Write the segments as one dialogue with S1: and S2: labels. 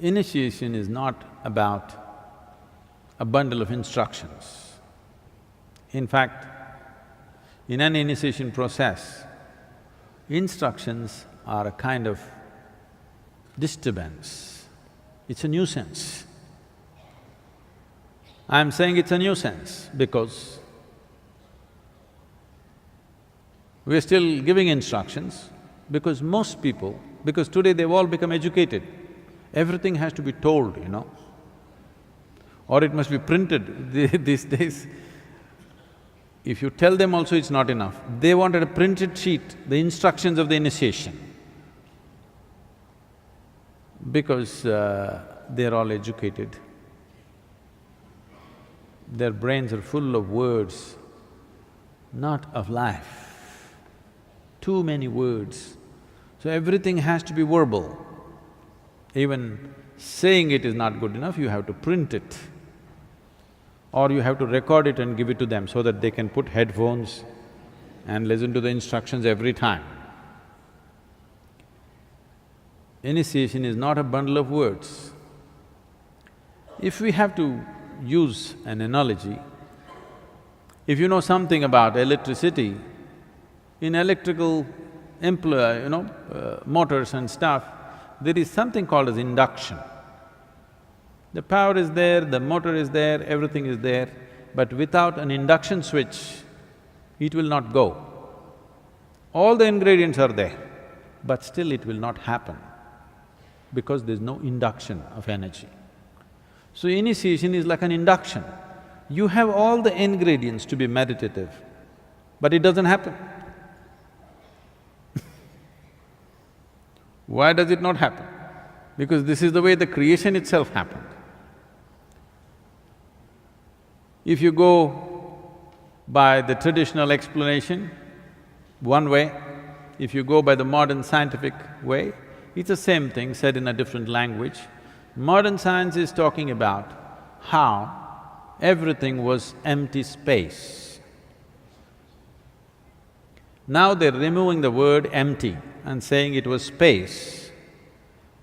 S1: Initiation is not about a bundle of instructions. In fact, in an initiation process, instructions are a kind of disturbance. It's a nuisance. I'm saying it's a nuisance because we're still giving instructions because most people… because today they've all become educated, everything has to be told, you know, or it must be printed. These days, if you tell them also it's not enough. They wanted a printed sheet, the instructions of the initiation. Because they're all educated, their brains are full of words, not of life. Too many words. So everything has to be verbal. Even saying it is not good enough, you have to print it. Or you have to record it and give it to them so that they can put headphones and listen to the instructions every time. Initiation is not a bundle of words. If we have to use an analogy, if you know something about electricity, in electrical motors and stuff, there is something called as induction. The power is there, the motor is there, everything is there, but without an induction switch, it will not go. All the ingredients are there, but still it will not happen because there's no induction of energy. So initiation is like an induction. You have all the ingredients to be meditative, but it doesn't happen. Why does it not happen? Because this is the way the creation itself happened. If you go by the traditional explanation, one way, if you go by the modern scientific way, it's the same thing said in a different language. Modern science is talking about how everything was empty space. Now they're removing the word empty and saying it was space.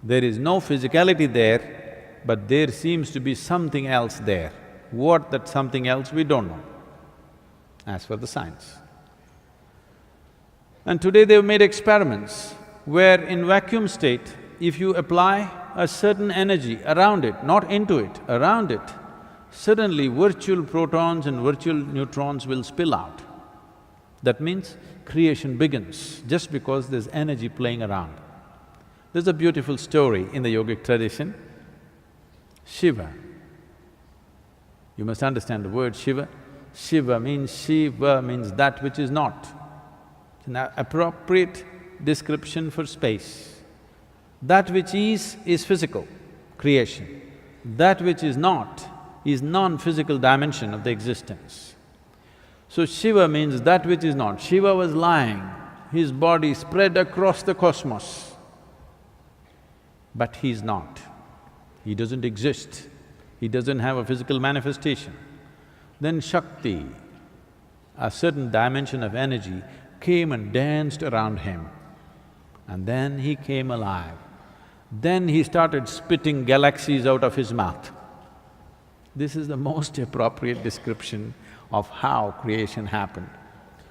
S1: There is no physicality there, but there seems to be something else there. What that something else, we don't know, as for the science. And today they've made experiments where in vacuum state, if you apply a certain energy around it, not into it, around it, suddenly virtual protons and virtual neutrons will spill out. That means creation begins just because there's energy playing around. There's a beautiful story in the yogic tradition. Shiva, you must understand the word Shiva. Shiva means that which is not. It's an appropriate description for space. That which is physical, creation. That which is not is non-physical dimension of the existence. So Shiva means that which is not. Shiva was lying, his body spread across the cosmos, but he's not. He doesn't exist. He doesn't have a physical manifestation. Then Shakti, a certain dimension of energy, came and danced around him, and then he came alive. Then he started spitting galaxies out of his mouth. This is the most appropriate description of how creation happened.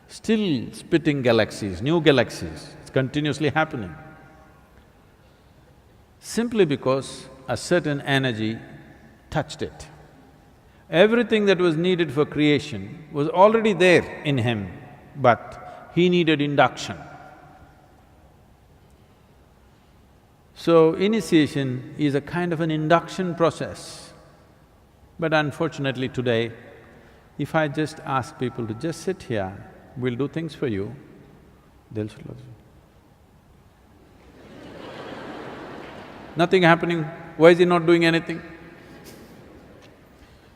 S1: Still spitting galaxies, new galaxies, it's continuously happening. Simply because a certain energy touched it. Everything that was needed for creation was already there in him, but he needed induction. So initiation is a kind of an induction process. But unfortunately today, if I just ask people to just sit here, we'll do things for you, they'll say, nothing happening, why is he not doing anything?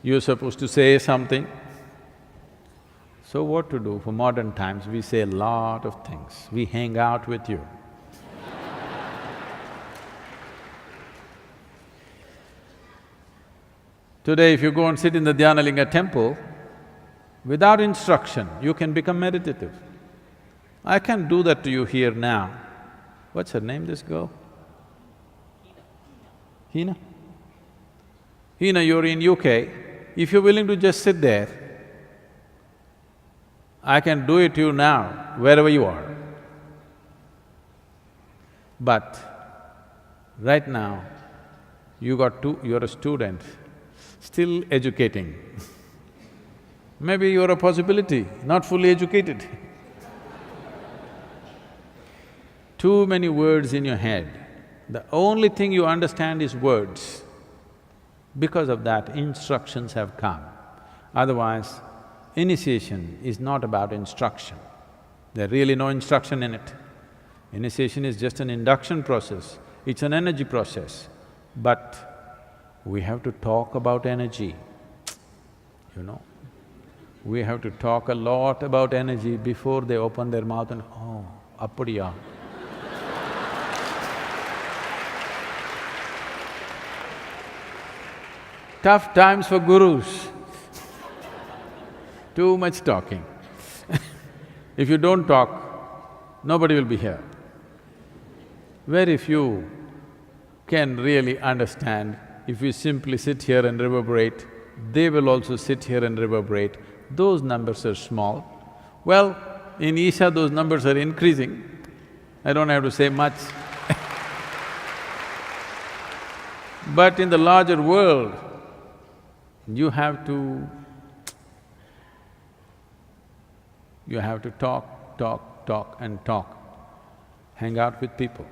S1: You're supposed to say something. So what to do? For modern times, we say a lot of things. We hang out with you. Today, if you go and sit in the Dhyanalinga temple, without instruction, you can become meditative. I can't do that to you here now. What's her name, this girl? Hina? Hina, you're in UK, if you're willing to just sit there, I can do it to you now, wherever you are. But right now, you're a student, still educating. Maybe you're a possibility, not fully educated. Too many words in your head. The only thing you understand is words. Because of that, instructions have come. Otherwise, initiation is not about instruction. There's really no instruction in it. Initiation is just an induction process, it's an energy process. But we have to talk about energy, you know. We have to talk a lot about energy before they open their mouth and, oh, appadiya. Tough times for gurus. Too much talking. If you don't talk, nobody will be here. Very few can really understand. If you simply sit here and reverberate, they will also sit here and reverberate. Those numbers are small. Well, in Isha those numbers are increasing. I don't have to say much. But in the larger world, you have to talk and talk. Hang out with people.